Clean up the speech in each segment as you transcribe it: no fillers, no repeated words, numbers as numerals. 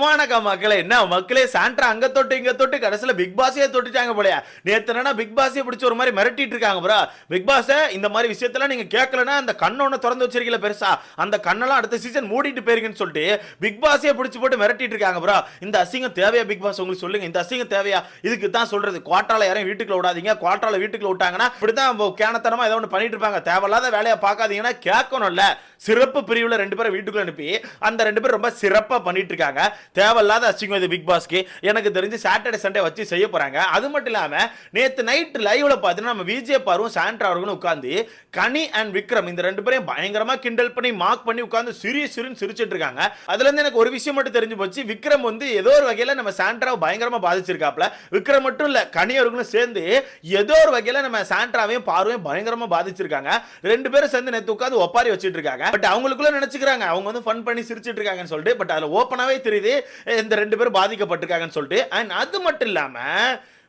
மக்களே என்ன மக்களே சாண்ட்ரா அங்க தொட்டு இங்க தொட்டு கடைசில பிக் பாஸே தொட்டுட்டாங்க போலயா. நேத்து பிக் பாஸே பிடிச்ச ஒரு மாதிரி மிரட்டிட்டு இருக்காங்க ப்ரோ. பிக் பாஸ் இந்த மாதிரி விஷயத்தெல்லாம் நீங்க கேட்கலனா அந்த கண்ணொன்னு திறந்து வச்சிருக்கீங்க பெருசா, அந்த கண்ணெல்லாம் அடுத்த சீசன் மூடிட்டு போயிருங்கன்னு சொல்லிட்டு பிக் பாஸே பிடிச்சு போட்டு மிரட்டிட்டு இருக்காங்க ப்ரோ. இந்த அசிங்கம் தேவையா பிக் பாஸ்? உங்களுக்கு சொல்லுங்க, இந்த அசிங்கம் தேவையா? இதுக்கு தான் சொல்றது, குவார்டர்ல யாரையும் வீட்டுக்குள்ள விடாதீங்க. குவார்டர்ல வீட்டுக்குள்ள விட்டாங்கன்னா இப்படிதான் கேனத்தனமா ஏதோ ஒன்று பண்ணிட்டு இருப்பாங்க. தேவையில்லாத வேலையை பார்க்காதீங்கன்னா கேட்கணும்ல. சிறப்பு பிரிவுல 2 பேரை வீட்டுக்குள்ள அனுப்பி அந்த 2 பேர் ரொம்ப சிறப்பா பண்ணிட்டு இருக்காங்க. தேவையில்லாத அசிங்கம் இது பிக் பாஸ்க்கு. எனக்கு தெரிஞ்சு சாட்டர்டே சண்டே வச்சு செய்ய போறாங்க. அது மட்டும் இல்லாம நேத்து நைட் லைவ்ல பார்த்தீங்கன்னா நம்ம விஜய் பாரும் சாண்ட்ரா அவர்களும் உட்கார்ந்து கனி அண்ட் விக்ரம் இந்த 2 பேரையும் பயங்கரமா கிண்டல் பண்ணி மார்க் பண்ணி உட்கார்ந்து சிரின்னு சிரிச்சிட்டு இருக்காங்க. அதுல இருந்து எனக்கு ஒரு விஷயம் மட்டும் தெரிஞ்சு போச்சு. விக்ரம் வந்து ஏதோ ஒரு வகையில நம்ம சாண்ட்ராவை பயங்கரமா பாதிச்சிருக்காப்ல. விக்ரம் மட்டும் இல்ல, கனி அவர்களும் சேர்ந்து ஏதோ ஒரு வகையில நம்ம சாண்ட்ராவையும் பார்வையும் பயங்கரமா பாதிச்சிருக்காங்க. 2 பேரும் சேர்ந்து நேத்து உட்கார்ந்து ஒப்பாரி வச்சிட்டு இருக்காங்க. பட் அவங்களுக்குள்ள நினைச்சுக்கிறாங்க அவங்க வந்து ஃபன் பண்ணி சிரிச்சிட்டு இருக்காங்கன்னு சொல்லிட்டு. பட் அதுல ஓப்பனாவே தெரியுது இந்த 2 பேரும் பாதிக்கப்பட்டிருக்காங்கன்னு சொல்லிட்டு. அண்ட் அது மட்டும் இல்லாம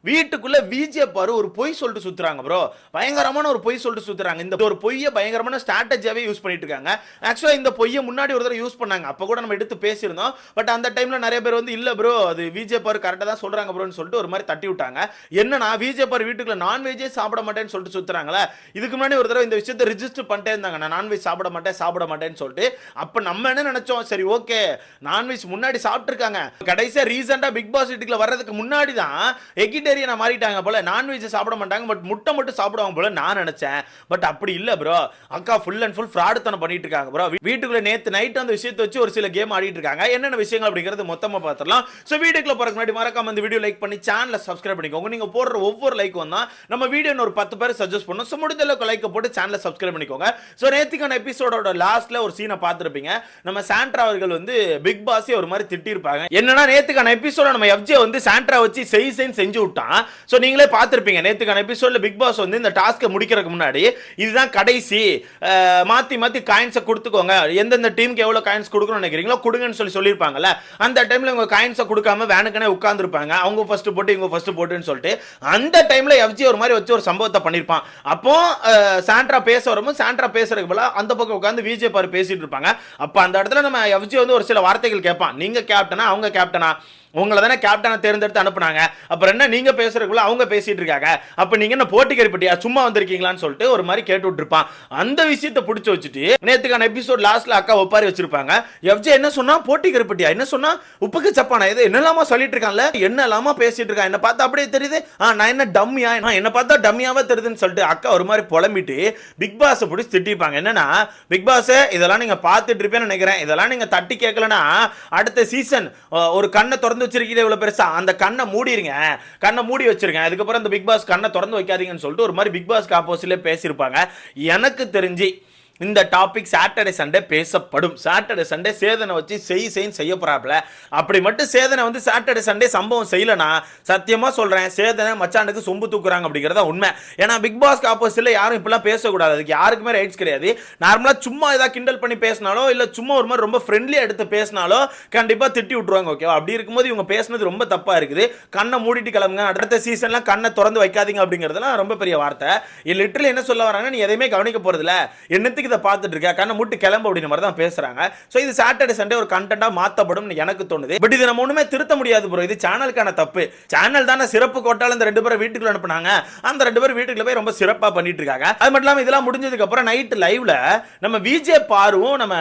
வீட்டுக்குள்ள விஜய் பாரு ஒரு பொய் சொல்லிட்டு சுத்துறாங்க ப்ரோ. பயங்கரமான ஒரு பொய் சொல்லிட்டு சுத்துறாங்க. இந்த ஒரு பொய்யை பயங்கரமான ஸ்ட்ராட்டஜியாவே யூஸ் பண்ணிட்டு இருக்காங்க. ஆக்சுவலா இந்த பொய்யை முன்னாடி ஒரு தடவை யூஸ் பண்ணாங்க. அப்ப கூட நம்ம எடுத்து பேசியிருந்தோம். பட் அந்த டைம்ல நிறைய பேர் வந்து இல்ல ப்ரோ அது விஜய் பாரு கரெக்டா தான் சொல்றாங்க ப்ரோன்னு சொல்லிட்டு ஒரு மாதிரி தட்டி விட்டாங்க. என்னன்னா விஜய் பாரு வீட்டுக்குள்ள நான்வெஜ்ஜே சாப்பிட மாட்டேன்னு சொல்லிட்டு சுத்துறாங்களே. இதுக்கு முன்னாடி ஒரு தடவை இந்த விஷயத்தை ரிஜிஸ்டர் பண்ணிட்டே இருந்தாங்க. நான் நான்வெஜ் சாப்பிட மாட்டேன்னு சொல்லிட்டு. அப்ப நம்ம என்ன நினைச்சோம், சரி ஓகே நான்வெஜ் முன்னாடி சாப்பிட்டு இருக்காங்க. கடைசியா ரீசெண்டா பிக் பாஸ் வீட்டுக்குள்ள வர்றதுக்கு முன்னாடி தான் வெஜிடேரியனா மாறிட்டாங்க போல, நான்வெஜ் சாப்பிட மாட்டாங்க பட் முட்டை மட்டும் சாப்பிடுவாங்க போல நான் நினைச்சேன். பட் அப்படி இல்ல ப்ரோ. அக்கா ஃபுல் அண்ட் ஃபுல் ஃப்ராட் தனம் பண்ணிட்டு இருக்காங்க ப்ரோ. வீட்டுக்குள்ள நேத்து நைட் அந்த விஷயத்தை வச்சு ஒரு சில கேம் ஆடிட்டு இருக்காங்க. என்னென்ன விஷயங்கள் அப்படிங்கிறது மொத்தமா பார்த்துடலாம். சோ வீடியோக்குள்ள போறதுக்கு முன்னாடி மறக்காம இந்த வீடியோ லைக் பண்ணி சேனலை சப்ஸ்கிரைப் பண்ணிக்கோங்க. நீங்க போடுற ஒவ்வொரு லைக் வந்தா நம்ம வீடியோ ஒரு 10 பேர் சஜஸ்ட் பண்ணும். சோ முடிஞ்ச அளவுக்கு லைக் போட்டு சேனலை சப்ஸ்கிரைப் பண்ணிக்கோங்க. சோ நேத்துக்கான எபிசோடோட லாஸ்ட்ல ஒரு சீனை பார்த்திருப்பீங்க. நம்ம சாண்ட்ரா அவர்கள் வந்து பிக் பாஸே ஒரு மாதிரி திட்டி இருப்பாங்க. என்னன்னா நேத்துக்கான எபிசோட நம்ம எஃப்ஜே வந்து சாண்ட்ரா வச்சு செஞ்சு விட்டான். சோ நீங்களே பார்த்திருப்பீங்க நேத்துக்கான எபிசோட்ல பிக் பாஸ் வந்து இந்த டாஸ்க்கை முடிக்கிறதுக்கு முன்னாடி இதுதான் கடைசி, மாத்தி காயின்ஸை கொடுத்துக்கோங்க, எந்தெந்த டீமுக்கு எவ்வளவு காயின்ஸ் கொடுக்கணும்னு நினைக்கிறீங்களோ கொடுங்கன்னு சொல்லியிருப்பாங்கல்ல. அந்த டைம்ல உங்க காயின்ஸை கொடுக்காம வேணுக்கனே உட்கார்ந்துருப்பாங்க. அவங்க ஃபர்ஸ்ட் போட்டு இவங்க ஃபர்ஸ்ட் போட்டுன்னு சொல்லிட்டு அந்த டைம்ல எஃப்ஜே ஒரு மாதிரி வச்சு ஒரு சம்பவத்தை பண்ணிருப்பான். அப்போ சாண்ட்ரா பேச வரும்போது சாண்ட்ரா பேசுறதுக்கு பதிலா அந்த பக்கம் உட்கார்ந்து விஜய் பாரு பேசிட்டு இருப்பாங்க. அப்ப அந்த இடத்துல நம்ம எஃப்ஜே வந்து ஒரு சில வார்த்தைகள் கேட்பான். நீங்க கேப்டனா அவங்க கேப்டனா, உங்களை தானே கேப்டனை தேர்ந்தெடுத்து அனுப்புனாங்க, அப்புறம் என்ன நீங்க பேசுறதுக்குள்ள அவங்க பேசிட்டு இருக்காங்க, அப்ப நீங்க என்ன போட்டி கறிப்பட்டியா சும்மா வந்திருக்கீங்களான்னு சொல்லிட்டு ஒரு மாதிரி கேட்டு விட்டுருப்பான். அந்த விஷயத்தை பிடிச்சு வச்சுட்டு நேத்துக்கான எபிசோட் லாஸ்ட்ல அக்கா ஒப்பாரி வச்சிருப்பாங்க. எஃப்ஜே என்ன சொன்னா போட்டி கறிப்பட்டியா, என்ன சொன்னா உப்புக்கு சப்பானா, இது என்னெல்லாமா சொல்லிட்டு இருக்கான்ல, என்னெல்லாமா பேசிட்டு இருக்கான், என்ன பார்த்தா அப்படியே தெரியுது, நான் என்ன டம்மியா, நான் என்ன பார்த்தா டம்மியாவே தெரியுதுன்னு சொல்லிட்டு அக்கா ஒரு மாதிரி புலம்பிட்டு பிக் பாஸ் பிடிச்சி திட்டிப்பாங்க. என்னன்னா பிக் பாஸ் இதெல்லாம் நீங்க பார்த்துட்டு இருப்பேன்னு நினைக்கிறேன், இதெல்லாம் நீங்க தட்டி கேட்கலன்னா அடுத்த சீசன் ஒரு கண்ணை திறந்து வச்சிருக்கீங்க இவ்வளவு பெருசா, அந்த கண்ணை மூடிருங்க, கண்ணை மூடி வச்சிருங்க, அதுக்கப்புறம் இந்த பிக் பாஸ் கண்ணை திறந்து வைக்காதீங்கன்னு சொல்லிட்டு ஒரு மாதிரி பிக் பாஸ்க்கு ஆப்போசிட்ல பேசியிருப்பாங்க. எனக்கு தெரிஞ்சு இந்த டாபிக் சாட்டர்டே சண்டே பேசப்படும். சாட்டர்டே சண்டே சேதனை வச்சு செய்ய போறாப்ல. அப்படி மட்டும் சேதனை வந்து சாட்டர்டே சண்டே சம்பவம் செய்யலனா சத்தியமா சொல்றேன் சேதனை மச்சானுக்கு சொம்பு தூக்குறாங்க அப்படிங்கறத உண்மை. ஏன்னா பிக் பாஸ்க்கு ஆப்போசிட்ல யாரும் இப்பெல்லாம் பேசக்கூடாது, அதுக்கு யாருக்குமே ரைட்ஸ் கிடையாது. நார்மலா சும்மா ஏதாவது கிண்டல் பண்ணி பேசினாலோ இல்ல சும்மா ஒரு மாதிரி ரொம்ப ஃப்ரெண்ட்லியா எடுத்து பேசினாலோ கண்டிப்பா திட்டி விட்டுருவாங்க. ஓகேவா? அப்படி இருக்கும்போது இவங்க பேசினது ரொம்ப தப்பா இருக்குது. கண்ணை மூடிட்டு கிளம்புங்க, அடுத்த சீசன்ல கண்ணை திறந்து வைக்காதீங்க அப்படிங்கிறதுலாம் ரொம்ப பெரிய வார்த்தை. லிட்டரலி என்ன சொல்ல வராங்க, நீ எதையுமே கவனிக்க போறது இல்ல, என்னத்துக்கு இதை பார்த்துட்டு இருக்க, கண்ணை மூட்டு கிளம்ப அப்படின்ற மாதிரி தான் பேசுறாங்க. சோ இது சாட்டர்டே சண்டே ஒரு கண்டென்ட்டா மாத்தப்படும் எனக்கு தோணுது. பட் இது நம்ம ஒண்ணுமே திருத்த முடியாது ப்ரோ, இது சேனலுக்கான தப்பு. சேனல் தானே சிறப்பு கோட்டால இந்த 2 பேரை வீட்டுக்குள்ள அனுப்புனாங்க, அந்த 2 பேர் வீட்டுக்குள்ள போய் ரொம்ப சிறப்பா பண்ணிட்டு இருக்காங்க. அது மட்டும் இல்லாம இதெல்லாம் முடிஞ்சதுக்கு அப்புறம் நைட் லைவ்ல நம்ம விஜய் பாருவும் நம்ம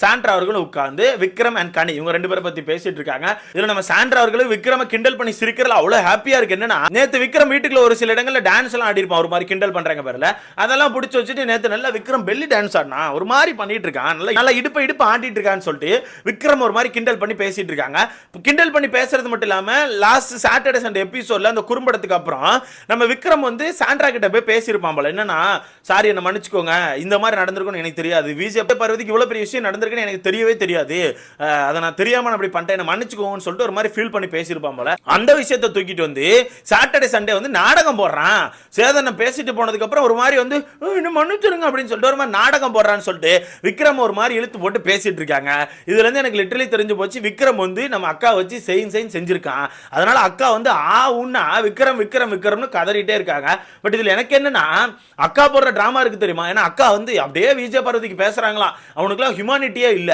சாண்ட்ரா அவர்களும் உட்கார்ந்து விக்ரம் அண்ட் கனி இவங்க 2 பேரை பத்தி பேசிட்டு இருக்காங்க. இதுல நம்ம சாண்ட்ரா அவர்களும் விக்ரம கிண்டல் பண்ணி சிரிக்கிறதுல அவ்வளவு ஹாப்பியா இருக்கு. என்னன்னா நேத்து விக்ரம் வீட்டுக்குள்ள ஒரு சில இடங்கள்ல டான்ஸ் எல்லாம் ஆடி இருப்பான், ஒரு மாதிரி கிண்டல் பண்றாங்க பேர்ல, அதெல்லாம் பிடிச்சு வச்சுட்டு நேத்து நல்லா விக்ரம் பெல்லி டான்ஸ் ஆடினா ஒரு மாதிரி பண்ணிட்டு இருக்கான், நல்லா இடுப்பு ஆட்டிட்டு இருக்கான்னு சொல்லிட்டு விக்ரம் ஒரு மாதிரி கிண்டல் பண்ணி பேசிட்டு இருக்காங்க. கிண்டல் பண்ணி பேசுறது மட்டும் இல்லாம லாஸ்ட் சாட்டர்டே சண்டே எபிசோட்ல அந்த குறும்படத்துக்கு அப்புறம் நம்ம விக்ரம் வந்து சாண்ட்ரா கிட்ட போய் பேசியிருப்பான் போல. என்னன்னா சாரி என்ன மன்னிச்சுக்கோங்க, இந்த மாதிரி நடந்திருக்கும்னு எனக்கு தெரியாது, விஜய் பார்வதிக்கு இவ்வளவு பெரிய விஷயம் நடந்திருக்குன்னு எனக்கு தெரியவே தெரியாது, அதை நான் தெரியாம அப்படி பண்ணிட்டேன் மன்னிச்சுக்கோங்கன்னு சொல்லிட்டு ஒரு மாதிரி ஃபீல் பண்ணி பேசியிருப்பான் போல. அந்த விஷயத்தை தூக்கிட்டு வந்து சாட்டர்டே சண்டே வந்து நாடகம் போடுறான். சேதனை பேசிட்டு போனதுக்கு அப்புறம் ஒரு மாதிரி வந்து என்ன மன்னிச்சிருங்க அப்படின்னு சொல்லிட்டு ஒரு மாதிரி நாடகம் நாடகம் போடுறான்னு சொல்லிட்டு விக்ரம் ஒரு மாதிரி இழுத்து போட்டு பேசிட்டு இருக்காங்க. இதுல இருந்து எனக்கு லிட்டரலி தெரிஞ்சு போச்சு விக்ரம் வந்து நம்ம அக்கா வச்சு செஞ்சிருக்கான். அதனால அக்கா வந்து உன்னா விக்ரம் விக்ரம் விக்ரம்னு கதறிட்டே இருக்காங்க. பட் இதுல எனக்கு என்னன்னா அக்கா போடுற டிராமா இருக்கு தெரியுமா? ஏன்னா அக்கா வந்து அப்படியே விஜய் பார்வதிக்கு பேசுறாங்களாம், அவனுக்குலாம் ஹியூமானிட்டியே இல்ல,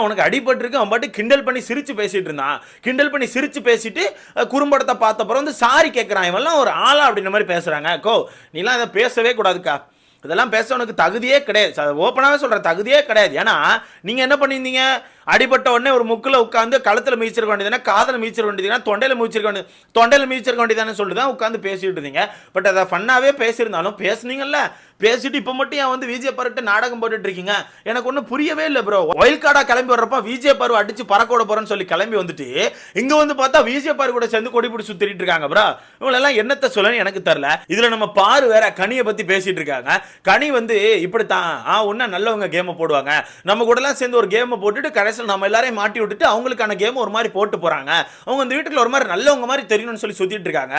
உனக்கு அடிபட்டு இருக்கு, அவன் பாட்டு கிண்டல் பண்ணி சிரிச்சு பேசிட்டு இருந்தான். கிண்டல் பண்ணி சிரிச்சு பேசிட்டு குறும்படத்தை பார்த்த அப்புறம் வந்து சாரி கேட்கறான், இவெல்லாம் ஒரு ஆளா அப்படின்ற மாதிரி பேசுறாங்க. நீலாம் இதை பேசவே கூடாதுக்கா, இதெல்லாம் பேச உனக்கு தகுதியே கிடையாது. ஓப்பனாவே சொல்ற தகுதியே கிடையாது. ஏன்னா நீங்க என்ன பண்ணியிருந்தீங்க, அடிபட்ட உடனே ஒரு முக்கில் உட்காந்து களத்தில் மீச்சிருக்க வேண்டியதுனா, காதல மீச்சிருக்க வேண்டியதுனா, தொண்டையில் மீச்சிருக்க வேண்டியதானு சொல்லிட்டு தான் உட்காந்து பேசிட்டு இருந்தீங்க. பட் அதை ஃபன்னாவே பேசியிருந்தாலும் பேசுனீங்கல்ல, பேசிட்டு இப்போ மட்டும் ஏன் வந்து விஜய் பருட்டு நாடகம் போட்டுட்டு இருக்கீங்க? எனக்கு ஒன்றும் புரியவே இல்லை ப்ரோ. ஒயில் கார்டா கிளம்பி வர்றப்ப விஜய் பருவ அடிச்சு பறக்கோட போறேன்னு சொல்லி கிளம்பி வந்துட்டு இங்க வந்து பார்த்தா விஜய் பாரு கூட சேர்ந்து கொடி பிடிச்சி சுத்திட்டு இருக்காங்க ப்ரோ. இவங்களெல்லாம் என்னத்தை சொல்லணும்னு எனக்கு தெரியல. இதுல நம்ம பாரு வேற கனியை பத்தி பேசிட்டு இருக்காங்க. கனி வந்து இப்படித்தான் ஒன்னா நல்லவங்க கேமை போடுவாங்க, நம்ம கூட எல்லாம் சேர்ந்து ஒரு கேமை போட்டுட்டு கடைசியில் நம்ம எல்லாரையும் மாட்டி விட்டுட்டு அவங்களுக்கான கேம் ஒரு மாதிரி போட்டு போறாங்க. அவங்க இந்த வீட்டுக்குள்ள ஒரு மாதிரி நல்லவங்க மாதிரி தெரியணும்னு சொல்லி சுத்திட்டு இருக்காங்க.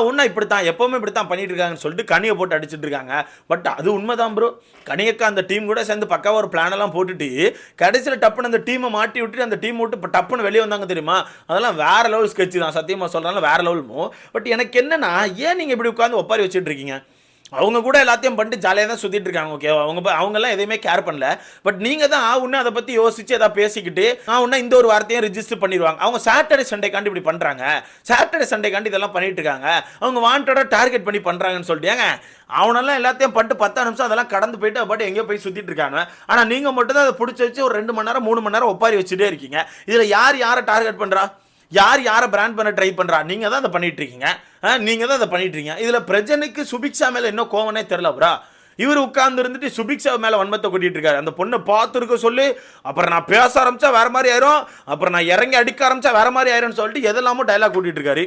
ஒன்னா இப்படித்தான் எப்பவுமே இப்படித்தான் பண்ணிட்டு இருக்காங்கன்னு சொல்லிட்டு கனியை போட்டு அடிச்சிட்டு இருக்காங்க. பட் அது உண்மைதான் ப்ரோ. கனியக்கா அந்த டீம் கூட சேர்ந்து பக்காவா ஒரு பிளான் எல்லாம் போட்டுட்டு கடைசியில் டப்புன்னு அந்த டீமை மாட்டி விட்டுட்டு அந்த டீம் விட்டு டப்புன்னு வெளியே வந்தாங்க தெரியுமா? அதெல்லாம் வேற லெவல் ஸ்கெட்ச் தான், சத்தியமா சொல்றாங்க, வேற லெவல். பட் எனக்கு என்னன்னா, ஏன் நீங்க இப்படி உட்காந்து ஒப்பாரி வச்சுட்டு இருக்கீங்க? அவங்க கூட எல்லாத்தையும் பண்ணிட்டு ஜாலியாக தான் சுற்றிட்டு இருக்காங்க. ஓகே, அவங்கெல்லாம் எதையுமே கேர் பண்ணல. பட் நீங்கள் தான் ஒன்று அதை பற்றி யோசிச்சு எதாவது பேசிக்கிட்டு ஒன்று இந்த ஒரு வார்த்தையும் ரிஜிஸ்டர் பண்ணிடுவாங்க. அவங்க சாட்டர்டே சண்டே காண்டி இப்படி பண்ணுறாங்க, சாட்டர்டே சண்டே காண்டி இதெல்லாம் பண்ணிட்டு இருக்காங்க, அவங்க வாண்டடாக டார்கெட் பண்ணி பண்ணுறாங்கன்னு சொல்லிட்டாங்க. அவனெல்லாம் எல்லாத்தையும் பண்ணிட்டு 10 நிமிஷம் அதெல்லாம் கடந்து போயிட்டு பாட்டு எங்கேயோ போய் சுற்றிட்டு இருக்காங்க. ஆனால் நீங்கள் மட்டும் தான் அதை பிடிச்சி வச்சு ஒரு 2 மணி நேரம் 3 மணி நேரம் ஒப்பாரி வச்சுட்டே இருக்கீங்க. இதில் யாரை டார்கெட் பண்ணுறா, யாரை பிராண்ட் பண்ண ட்ரை பண்றா? நீங்க தான் அதை பண்ணிட்டு இருக்கீங்க. நீங்க தான் அதை பண்ணிட்டு இருக்கீங்க. இதுல பிரஜனுக்கு சுபிக்ஷா மேல என்ன கோவனே தெரியல ப்ரோ. இவர் உட்கார்ந்து இருந்துட்டு சுபிக்ஷா மேல வன்மத்தை கொட்டிட்டு இருக்காரு. அந்த பொண்ணை பார்த்துருக்க சொல்லி அப்புறம் நான் பேச ஆரம்பிச்சா வேற மாதிரி ஆயிரும், அப்புறம் நான் இறங்கி அடிக்க ஆரம்பிச்சா வேற மாதிரி ஆயிரும்னு சொல்லிட்டு எதெல்லாமோ டைலாக் கூட்டிட்டு இருக்காரு.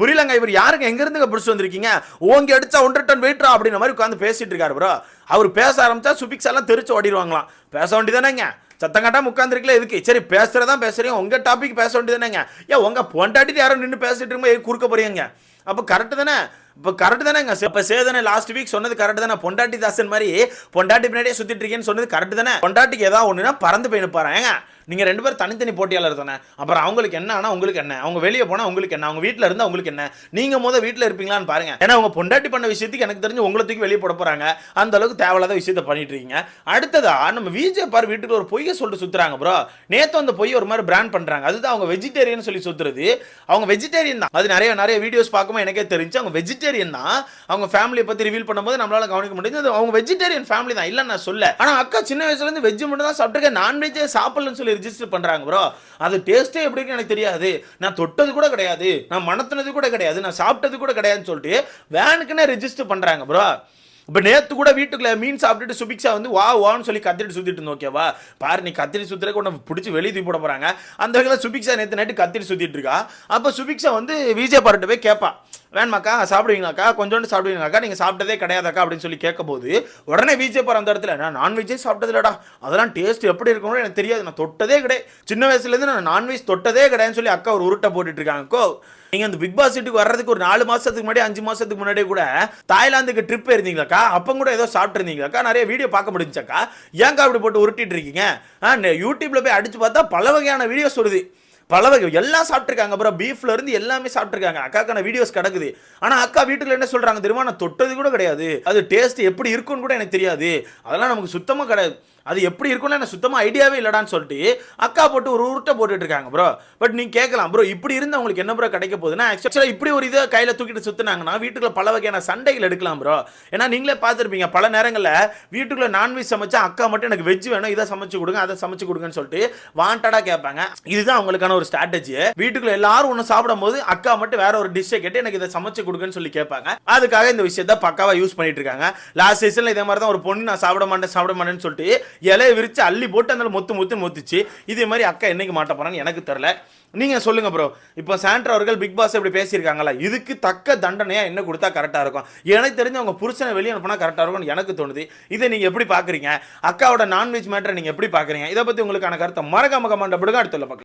புரியலங்க, இவர் யாருங்க எங்க இருந்து பிடிச்சி வந்திருக்கீங்க? ஓங்கி அடிச்சா 1.5 டன் வெயிட்ரா அப்படின்ற மாதிரி உட்காந்து பேசிட்டு இருக்காரு ப்ரோ. அவர் பேச ஆரம்பிச்சா சுபிக்ஷா எல்லாம் தெரிச்சு ஓடிடுவாங்களாம். பேச வேண்டியதானேங்க, சத்தங்காட்டா உட்காந்துருக்கல எதுக்கு? சரி பேசுறதா பேசுறீங்க, உங்க டாபிக் பேச வேண்டியதானேங்க. ஏன் உங்க பொண்டாட்டி யாரும் நின்று பேசிட்டு இருக்கும்போது குறுக்க போறீங்க? அப்போ கரெக்டு தானே? இப்போ கரெக்டு தானேங்க. இப்போ சேதனை லாஸ்ட் வீக் சொன்னது கரெக்டு தானே? பொண்டாட்டி தாசன் மாதிரி பொண்டாட்டி பின்னாடியே சுத்திட்டு இருக்கேன்னு சொன்னது கரெக்டு தானே? பொண்டாட்டிக்கு ஏதாவது ஒண்ணுனா பறந்து போய் நிற்பாங்க. நீங்க 2 பேரும் தனித்தனி போட்டியாளர் தானே. அப்புறம் அவங்களுக்கு என்ன ஆனா உங்களுக்கு என்ன, அவங்க வெளியே போனா உங்களுக்கு என்ன, அவங்க வீட்டில் இருந்தா உங்களுக்கு என்ன, நீங்க வீட்டில் இருப்பீங்களான்னு பாருங்க. ஏன்னா அவங்க பொண்டாட்டி பண்ண விஷயத்துக்கு எனக்கு தெரிஞ்சு உங்களை தூக்கி வெளியே போட போறாங்க. அந்த அளவுக்கு தேவையில்லாத விஷயத்த பண்ணிட்டு இருக்கீங்க. அடுத்ததா நம்ம விஜய் பார் வீட்டுக்கு ஒரு பொய்யை சொல்லிட்டு சுத்துறாங்க ப்ரோ. நேத்து அந்த பொய்யை ஒரு மாதிரி பிராண்ட் பண்றாங்க. அதுதான் அவங்க வெஜிடேரியன் சொல்லி சுத்துறது. அவங்க வெஜிடேரியன் தான். அது நிறைய வீடியோஸ் பார்க்கும்போது எனக்கே தெரிஞ்சு அவங்க வெஜிடேரியன் தான். அவங்க ஃபேமிலியை பத்தி ரிவீல் பண்ணும்போது நம்மளால கவனிக்க முடியுது அவங்க வெஜிடேரியன் ஃபேமிலி தான். இல்ல நான் சொல்ல. ஆனா அக்கா சின்ன வயசுல இருந்து வெஜ் மட்டும் தான் சாப்பிட்டுருக்கேன், நான்வெஜ்ஜே சாப்பிடலன்னு சொல்லி ரிஜிஸ்டர் பண்றாங்க ப்ரோ. அது டேஸ்டே எப்படி இருக்கு எனக்கு தெரியாது, நான் தொட்டது கூட கிடையாது, நான் மணத்துனது கூட கிடையாது, நான் சாப்பிட்டது கூட கிடையாதுன்னு சொல்லிட்டு வேனுக்குன்னு ரெஜிஸ்டர் பண்றாங்க ப்ரோ. இப்போ நேற்று கூட வீட்டுக்குள்ள மீன் சாப்பிட்டுட்டு சுபிக்ஷா வந்து வான்னு சொல்லி கத்திட்டு சுத்திட்டு இருந்தோம். ஓகேவா, பாரு நீ கத்திரி சுத்துறதுக்கு உன்னை பிடிச்சி வெளியே தூக்கி போட போறாங்க. அந்த வகையில் சுபிக்ஷா நேற்று நைட்டு கத்திரி சுத்திட்டு இருக்கா. அப்போ சுபிக்ஷா வந்து விஜய் பாருட்டு போய் கேட்பா, வேணுமாக்கா சாப்பிடுவீங்களாக்கா, கொஞ்சோண்டு சாப்பிடுவீங்களாக்கா, நீங்கள் சாப்பிட்டதே கிடையாதாக்கா அப்படின்னு சொல்லி கேட்க போது உடனே விஜய் பாரு அந்த இடத்துல, நான் நான்வெஜ்ஜே சாப்பிட்டது இல்லடா, அதெல்லாம் டேஸ்ட் எப்படி இருக்கணும் எனக்கு தெரியாது, நான் தொட்டதே கிடையாது, சின்ன வயசுலேருந்து நான் நான்வெஜ் தொட்டதே கிடையாதுன்னு சொல்லி அக்கா ஒரு உருட்டை போட்டுட்டு இருக்காங்க. நீங்க அந்த பிக் பாஸ் வீட்டுக்கு வர்றதுக்கு ஒரு 4 மாசத்துக்கு முன்னாடி 5 மாசத்துக்கு முன்னாடியே கூட தாய்லாந்துக்கு ட்ரிப் இருந்தீங்களாக்கா, அப்போ கூட ஏதோ சாப்பிட்டு இருந்தீங்களாக்கா, நிறைய வீடியோ பார்க்க முடிஞ்சாக்கா, ஏங்கா அப்படி போட்டு உருட்டிட்டு இருக்கீங்க? யூடியூப்ல போய் அடிச்சு பார்த்தா பல வகையான வீடியோஸ் வருது, பல வகை எல்லாம் சாப்பிட்டுருக்காங்க அப்புறம் பீஃப்ல இருந்து எல்லாமே சாப்பிட்டுருக்காங்க. அக்காக்கான வீடியோஸ் கிடக்குது. ஆனா அக்கா வீட்டுல என்ன சொல்றாங்க தெரியுமா, நான் தொட்டது கூட கிடையாது, அது டேஸ்ட் எப்படி இருக்குன்னு கூட எனக்கு தெரியாது, அதெல்லாம் நமக்கு சுத்தமா கிடையாது, அது எப்படி இருக்கும்னு எனக்கு சுத்தமா ஐடியாவே இல்லடான்னு சொல்லிட்டு அக்கா போட்டு ஒரு உருட்டை போட்டுட்டு இருக்காங்க ப்ரோ. பட் நீங்க கேட்கலாம் ப்ரோ, இப்படி இருந்து உங்களுக்கு என்ன ப்ரோ கிடைக்க போகுதுன்னா, ஆக்சுவலா இப்படி ஒரு இதை கையில தூக்கிட்டு சுத்தினாங்கன்னா வீட்டுக்குள்ள பல வகையான சண்டைகள் எடுக்கலாம் ப்ரோ. ஏன்னா நீங்களே பார்த்துருப்பீங்க பல நேரங்களில் வீட்டுக்குள்ள நான்வெஜ் சமைச்சா அக்கா மட்டும் எனக்கு வெஜ் வேணும், இதை சமைச்சு கொடுங்க அதை சமைச்சு கொடுங்கன்னு சொல்லிட்டு வாண்டடா கேட்பாங்க. இதுதான் அவங்களுக்கான ஒரு ஸ்ட்ராட்டஜி. வீட்டுக்குள்ள எல்லாரும் ஒன்று சாப்பிடும் போது அக்கா மட்டும் வேற ஒரு டிஷ்ஷை கேட்டு எனக்கு இதை சமைச்சு கொடுங்கன்னு சொல்லி கேட்பாங்க. அதுக்காக இந்த விஷயத்த பக்காவா யூஸ் பண்ணிட்டு இருக்காங்க. லாஸ்ட் சீசன்ல இதே மாதிரி தான் ஒரு பொண்ணு நான் சாப்பிட மாட்டேன்னு சொல்லிட்டு இலையை விரிச்சு அள்ளி போட்டு அந்த மொத்துச்சு. இதே மாதிரி அக்கா என்னைக்கு மாட்ட போறான்னு எனக்கு தெரியல. நீங்க சொல்லுங்க ப்ரோ. இப்போ சாண்ட்ரா அவர்கள் பிக் பாஸ் இப்படி பேசியிருக்காங்களா, இதுக்கு தக்க தண்டனையா என்ன கொடுத்தா கரெக்டா இருக்கும்? எனக்கு தெரிஞ்சு அவங்க புருஷனை வெளியே அனுப்பினா கரெக்டா இருக்கும்னு எனக்கு தோணுது. இதை நீங்க எப்படி பாக்குறீங்க? அக்காவோட நான்வெஜ் மேட்டரை நீங்க எப்படி பாக்குறீங்க? இதை பத்தி உங்களுக்கான கருத்தை மறக்காம கமெண்ட் போடுங்க. அடுத்த பார்க்கலாம்.